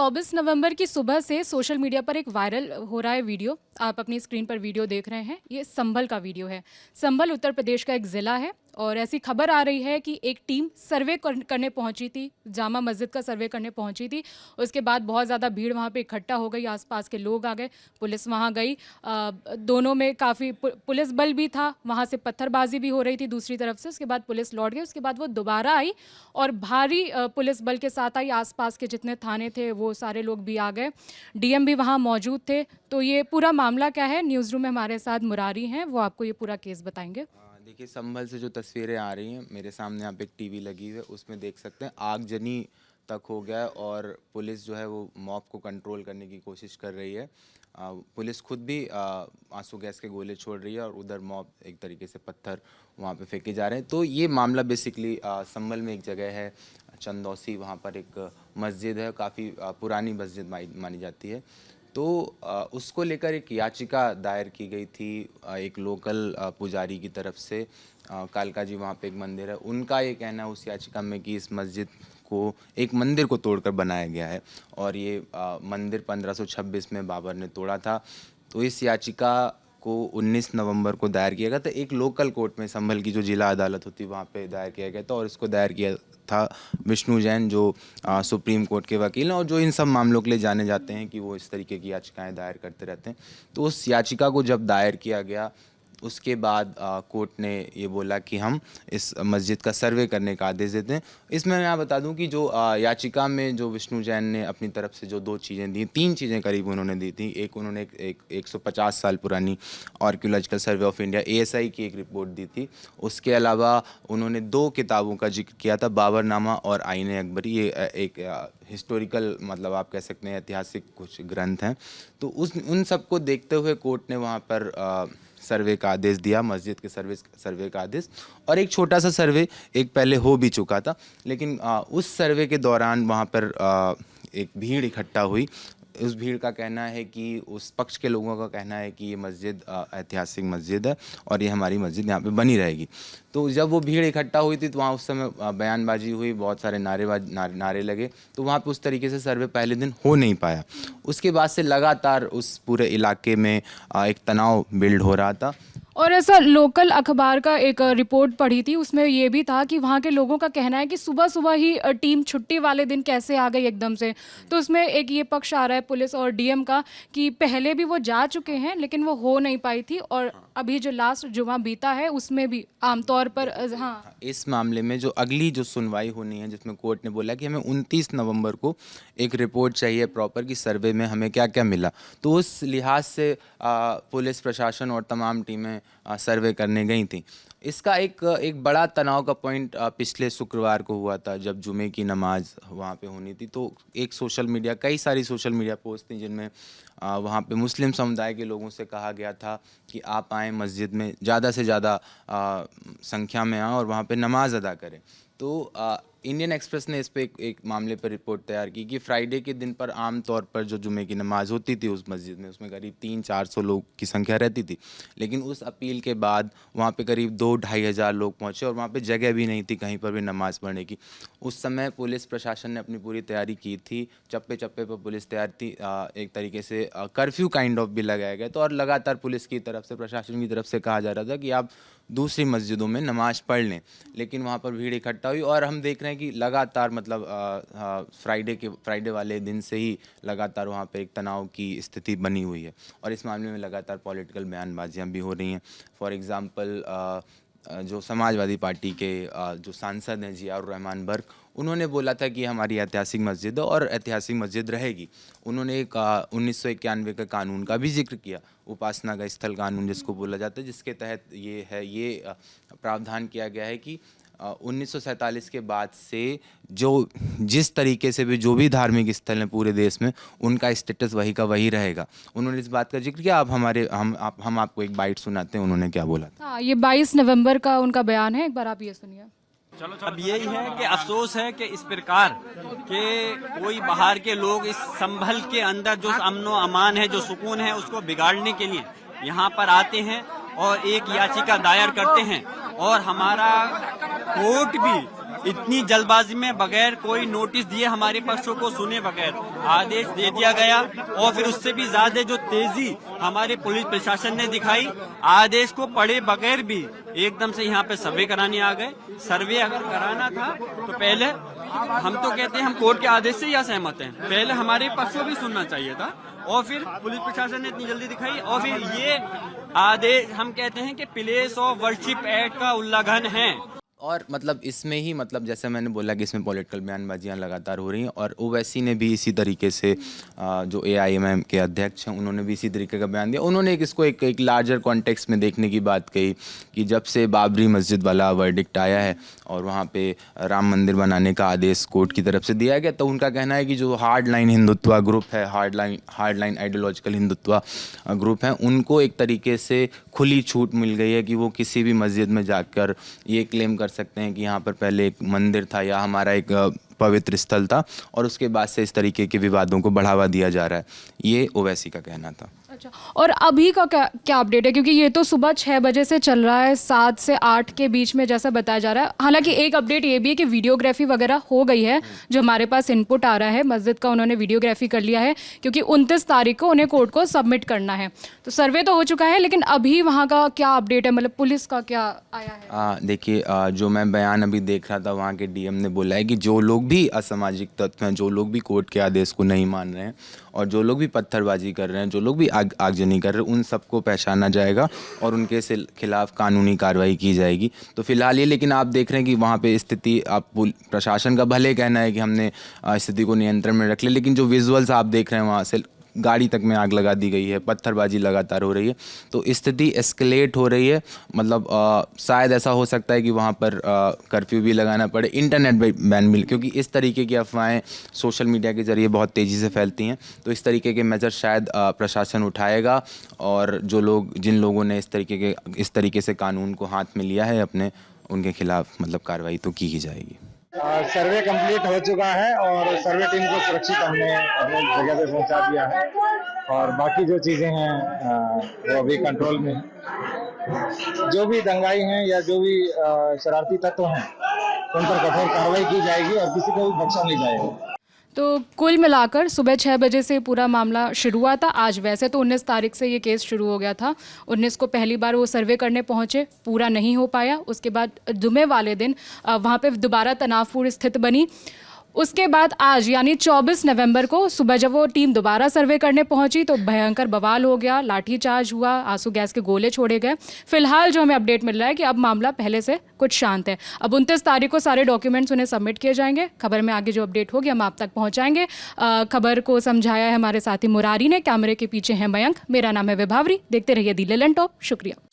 24 नवंबर की सुबह से सोशल मीडिया पर एक वायरल हो रहा है वीडियो। आप अपनी स्क्रीन पर वीडियो देख रहे हैं। ये संभल का वीडियो है। संभल उत्तर प्रदेश का एक ज़िला है और ऐसी खबर आ रही है कि एक टीम सर्वे करने पहुंची थी, जामा मस्जिद का सर्वे करने पहुंची थी। उसके बाद बहुत ज़्यादा भीड़ वहां पे इकट्ठा हो गई, आसपास के लोग आ गए, पुलिस वहां गई। दोनों में काफ़ी पुलिस बल भी था, वहां से पत्थरबाजी भी हो रही थी दूसरी तरफ से। उसके बाद पुलिस लौट गई, उसके बाद वो दोबारा आई और भारी पुलिस बल के साथ आई। आसपास के जितने थाने थे वो सारे लोग भी आ गए, डीएम भी वहाँ मौजूद थे। तो ये पूरा मामला क्या है, न्यूज़ रूम में हमारे साथ मुरारी हैं, वो आपको ये पूरा केस बताएंगे। देखिए, संभल से जो तस्वीरें आ रही हैं मेरे सामने, यहाँ पे एक टीवी लगी हुई है, उसमें देख सकते हैं आगजनी तक हो गया है और पुलिस जो है वो मॉब को कंट्रोल करने की कोशिश कर रही है। पुलिस खुद भी आंसू गैस के गोले छोड़ रही है और उधर मॉब एक तरीके से पत्थर वहाँ पे फेंके जा रहे हैं। तो ये मामला बेसिकली संभल में एक जगह है चंदौसी, वहाँ पर एक मस्जिद है, काफ़ी पुरानी मस्जिद मानी जाती है। तो उसको लेकर एक याचिका दायर की गई थी एक लोकल पुजारी की तरफ से। कालका जी वहाँ पे एक मंदिर है, उनका ये कहना है उस याचिका में कि इस मस्जिद को, एक मंदिर को तोड़कर बनाया गया है और ये मंदिर 1526 में बाबर ने तोड़ा था। तो इस याचिका को 19 नवंबर को दायर किया गया था एक लोकल कोर्ट में, संभल की जो जिला अदालत होती है वहाँ पे दायर किया गया था। और इसको दायर किया था विष्णु जैन, जो सुप्रीम कोर्ट के वकील हैं और जो इन सब मामलों के लिए जाने जाते हैं कि वो इस तरीके की याचिकाएं दायर करते रहते हैं। तो उस याचिका को जब दायर किया गया उसके बाद कोर्ट ने ये बोला कि हम इस मस्जिद का सर्वे करने का आदेश देते हैं। इसमें मैं बता दूं कि जो याचिका में जो विष्णु जैन ने अपनी तरफ से जो 2 चीज़ें दी, 3 चीज़ें करीब उन्होंने दी थी। एक उन्होंने एक 150 साल पुरानी archaeological survey of India ASI की एक रिपोर्ट दी थी। उसके अलावा उन्होंने 2 किताबों का जिक्र किया था, बाबरनामा और आईन अकबरी। ये एक हिस्टोरिकल, मतलब आप कह सकते हैं ऐतिहासिक कुछ ग्रंथ हैं। तो उन सबको देखते हुए कोर्ट ने वहाँ पर सर्वे का आदेश दिया, मस्जिद के सर्वे का आदेश। और एक छोटा सा सर्वे एक पहले हो भी चुका था, लेकिन उस सर्वे के दौरान वहाँ पर एक भीड़ इकट्ठा हुई। उस भीड़ का कहना है कि उस पक्ष के लोगों का कहना है कि ये मस्जिद ऐतिहासिक मस्जिद है और ये हमारी मस्जिद यहाँ पे बनी रहेगी। तो जब वो भीड़ इकट्ठा हुई थी तो वहाँ उस समय बयानबाजी हुई, बहुत सारे नारे लगे। तो वहाँ पे उस तरीके से सर्वे पहले दिन हो नहीं पाया। उसके बाद से लगातार उस पूरे इलाके में एक तनाव बिल्ड हो रहा था। और ऐसा लोकल अखबार का एक रिपोर्ट पढ़ी थी, उसमें ये भी था कि वहाँ के लोगों का कहना है कि सुबह सुबह ही टीम छुट्टी वाले दिन कैसे आ गई एकदम से। तो उसमें एक ये पक्ष आ रहा है पुलिस और डीएम का कि पहले भी वो जा चुके हैं लेकिन वो हो नहीं पाई थी, और अभी जो लास्ट जुमा बीता है उसमें भी आमतौर पर हाँ, इस मामले में जो अगली जो सुनवाई होनी है, जिसमें कोर्ट ने बोला कि हमें 29 नवंबर को एक रिपोर्ट चाहिए प्रॉपर कि सर्वे में हमें क्या क्या मिला। तो उस लिहाज से पुलिस प्रशासन और तमाम टीमें सर्वे करने गई थी। इसका एक बड़ा तनाव का पॉइंट पिछले शुक्रवार को हुआ था, जब जुमे की नमाज वहाँ पे होनी थी। तो एक कई सारी सोशल मीडिया पोस्ट थी जिनमें वहाँ पे मुस्लिम समुदाय के लोगों से कहा गया था कि आप आएँ मस्जिद में, ज़्यादा से ज़्यादा संख्या में आएँ और वहाँ पे नमाज अदा करें। तो इंडियन एक्सप्रेस ने इस पे एक मामले पर रिपोर्ट तैयार की कि फ्राइडे के दिन पर आम तौर पर जो जुमे की नमाज होती थी उस मस्जिद में, उसमें करीब 300-400 लोग की संख्या रहती थी। लेकिन उस अपील के बाद वहाँ पे करीब 2-2.5 हज़ार लोग पहुँचे और वहाँ पे जगह भी नहीं थी कहीं पर भी नमाज पढ़ने की। उस समय पुलिस प्रशासन ने अपनी पूरी तैयारी की थी, चप्पे चप्पे पर पुलिस तैयार थी। एक तरीके से कर्फ्यू काइंड ऑफ भी लगाया गया था और लगातार पुलिस की तरफ से, प्रशासन की तरफ से कहा जा रहा था कि आप दूसरी मस्जिदों में नमाज पढ़ लें। लेकिन वहाँ पर भीड़ इकट्ठा हुई और हम देख रहे हैं कि लगातार, मतलब फ्राइडे वाले दिन से ही लगातार वहाँ पे एक तनाव की स्थिति बनी हुई है और इस मामले में लगातार पॉलिटिकल बयानबाजियाँ भी हो रही हैं। फॉर एग्ज़ाम्पल जो समाजवादी पार्टी के जो सांसद हैं जियाउर रहमान बर्क, उन्होंने बोला था कि हमारी ऐतिहासिक मस्जिद है और ऐतिहासिक मस्जिद रहेगी। उन्होंने एक 1991 के कानून का भी जिक्र किया, उपासना का स्थल कानून जिसको बोला जाता है, जिसके तहत ये प्रावधान किया गया है कि 1947 के बाद से जिस तरीके से भी जो भी धार्मिक स्थल हैं पूरे देश में, उनका स्टेटस वही का वही रहेगा। उन्होंने इस बात का जिक्र किया। अब हम आपको एक बाइट सुनाते हैं उन्होंने क्या बोला था। हाँ, ये 22 नवंबर का उनका बयान है, एक बार आप ये सुनिए। अब यही है कि अफसोस है कि इस प्रकार के कोई बाहर के लोग इस संभल के अंदर जो अमनो अमान है, जो सुकून है, उसको बिगाड़ने के लिए यहाँ पर आते हैं और एक याचिका दायर करते हैं। और हमारा कोर्ट भी इतनी जल्दबाजी में बगैर कोई नोटिस दिए हमारे पक्षों को सुने बगैर आदेश दे दिया गया और फिर उससे भी ज्यादा जो तेजी हमारे पुलिस प्रशासन ने दिखाई, आदेश को पढ़े बगैर भी एकदम से यहाँ पे सर्वे कराने आ गए। सर्वे अगर कराना था तो पहले हम तो कहते हैं हम कोर्ट के आदेश से ही असहमत हैं, पहले हमारे पक्ष को भी सुनना चाहिए था और फिर पुलिस प्रशासन ने इतनी जल्दी दिखाई और फिर ये आदेश हम कहते हैं कि प्लेस ऑफ वर्शिप एक्ट का उल्लंघन है। और मतलब इसमें ही मतलब जैसे मैंने बोला कि इसमें पॉलिटिकल बयानबाजियाँ लगातार हो रही हैं और ओवैसी ने भी इसी तरीके से जो AIMM के अध्यक्ष हैं उन्होंने भी इसी तरीके का बयान दिया। उन्होंने इसको एक लार्जर कॉन्टेक्स्ट में देखने की बात कही कि जब से बाबरी मस्जिद वाला वर्डिक्ट आया है और वहाँ पे राम मंदिर बनाने का आदेश कोर्ट की तरफ से दिया गया, तो उनका कहना है कि जो हार्ड लाइन हिंदुत्व ग्रुप है, hard line ideological Hindutva group हैं, उनको एक तरीके से खुली छूट मिल गई है कि वो किसी भी मस्जिद में जाकर ये क्लेम कर सकते हैं कि यहाँ पर पहले एक मंदिर था या हमारा एक पवित्र स्थल था और उसके बाद से इस तरीके के विवादों को बढ़ावा दिया जा रहा है। ये ओवैसी का कहना था। अच्छा, और अभी का क्या अपडेट है, क्योंकि ये तो सुबह 6 बजे से चल रहा है, 7 से 8 के बीच में जैसा बताया जा रहा है। हालांकि एक अपडेट ये भी है कि वीडियोग्राफी वगैरह हो गई है, जो हमारे पास इनपुट आ रहा है मस्जिद का, उन्होंने वीडियोग्राफी कर लिया है क्योंकि 29 तारीख को उन्हें कोर्ट को सबमिट करना है। तो सर्वे तो हो चुका है, लेकिन अभी वहाँ का क्या अपडेट है, मतलब पुलिस का क्या आया है? देखिए, जो मैं बयान अभी देख रहा था, वहाँ के DM ने बोला है कि जो लोग भी असामाजिक तत्व हैं, जो लोग भी कोर्ट के आदेश को नहीं मान रहे हैं और जो लोग भी पत्थरबाजी कर रहे हैं, जो लोग भी आगजनी कर रहे हैं, उन सबको पहचाना जाएगा और उनके खिलाफ कानूनी कार्रवाई की जाएगी। तो फिलहाल ये, लेकिन आप देख रहे हैं कि वहाँ पे स्थिति, आप प्रशासन का भले कहना है कि हमने स्थिति को नियंत्रण में रख लिया, लेकिन जो विजुअल्स आप देख रहे हैं वहाँ से गाड़ी तक में आग लगा दी गई है, पत्थरबाजी लगातार हो रही है, तो स्थिति एस्केलेट हो रही है। मतलब शायद ऐसा हो सकता है कि वहाँ पर कर्फ्यू भी लगाना पड़े, इंटरनेट बैन मिल, क्योंकि इस तरीके की अफवाहें सोशल मीडिया के जरिए बहुत तेज़ी से फैलती हैं। तो इस तरीके के मेजर शायद प्रशासन उठाएगा और जिन लोगों ने इस तरीके से कानून को हाथ में लिया है अपने, उनके खिलाफ मतलब कार्रवाई तो की ही जाएगी। सर्वे कंप्लीट हो चुका है और सर्वे टीम को सुरक्षित हमने अपनी जगह पे पहुंचा दिया है और बाकी जो चीज़ें हैं वो अभी कंट्रोल में है। जो भी दंगाई हैं या जो भी शरारती तत्व हैं उन पर कठोर कार्रवाई की जाएगी और किसी को भी बख्शा नहीं जाएगा। तो कुल मिलाकर सुबह 6 बजे से पूरा मामला शुरू हुआ था। आज वैसे तो 19 तारीख से ये केस शुरू हो गया था। 19 को पहली बार वो सर्वे करने पहुंचे, पूरा नहीं हो पाया। उसके बाद जुमे वाले दिन वहाँ पे दोबारा तनावपूर्ण स्थिति बनी। उसके बाद आज यानी 24 नवंबर को सुबह जब वो टीम दोबारा सर्वे करने पहुंची तो भयंकर बवाल हो गया, लाठीचार्ज हुआ, आंसू गैस के गोले छोड़े गए। फिलहाल जो हमें अपडेट मिल रहा है कि अब मामला पहले से कुछ शांत है। अब 29 तारीख को सारे डॉक्यूमेंट्स उन्हें सबमिट किए जाएंगे। खबर में आगे जो अपडेट होगी हम आप तक पहुँचाएंगे। खबर को समझाया है हमारे साथी मुरारी ने, कैमरे के पीछे हैं मयंक, मेरा नाम है विभावरी। देखते रहिए दी लेलन टॉप। शुक्रिया।